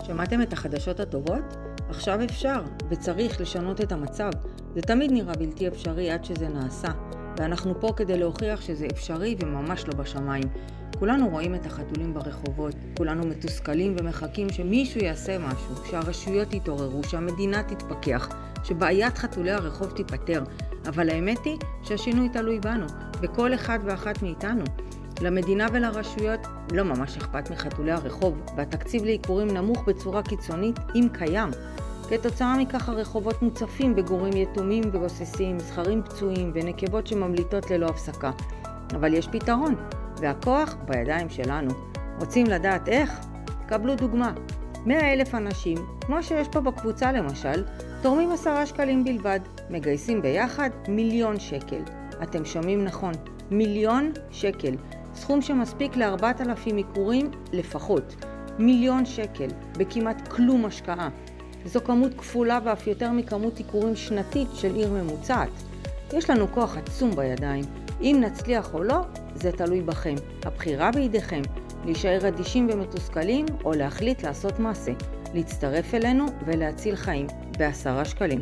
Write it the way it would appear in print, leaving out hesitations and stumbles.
שמעתם את החדשות הטובות? עכשיו אפשר וצריך לשנות את המצב. זה תמיד נראה בלתי אפשרי עד שזה נעשה, ואנחנו פה כדי להוכיח שזה אפשרי וממש לא בשמיים. כולנו רואים את החתולים ברחובות, כולנו מתוסכלים ומחכים שמישהו יעשה משהו, שהרשויות יתעוררו, שהמדינה תתפכח, שבעיית חתולי הרחוב תיפטר. אבל האמת היא שהשינוי תלוי בנו, בכל אחד ואחת מאיתנו. למדינה ולרשויות לא ממש אכפת מחתולי הרחוב, והתקציב לעיקורים נמוך בצורה קיצונית אם קיים. כתוצאה מכך הרחובות מוצפים בגורים יתומים וגוססים, זכרים פצועים ונקבות שממליטות ללא הפסקה. אבל יש פתרון, והכוח בידיים שלנו. רוצים לדעת איך? קבלו דוגמה. 100,000 אנשים, כמו שיש פה בקבוצה למשל, תורמים 10 שקלים בלבד, מגייסים ביחד 1,000,000 שקל. אתם שומעים נכון, 1,000,000 שקל. סכום שמספיק ל4,000 עיקורים לפחות. 1,000,000 שקל, בכמעט כלום השקעה. זו כמות כפולה ואף יותר מכמות עיקורים שנתית של עיר ממוצעת. יש לנו כוח עצום בידיים. אם נצליח או לא, זה תלוי בכם. הבחירה בידיכם, להישאר אדישים ומתוסכלים או להחליט לעשות מעשה, להצטרף אלינו ולהציל חיים ב10 שקלים.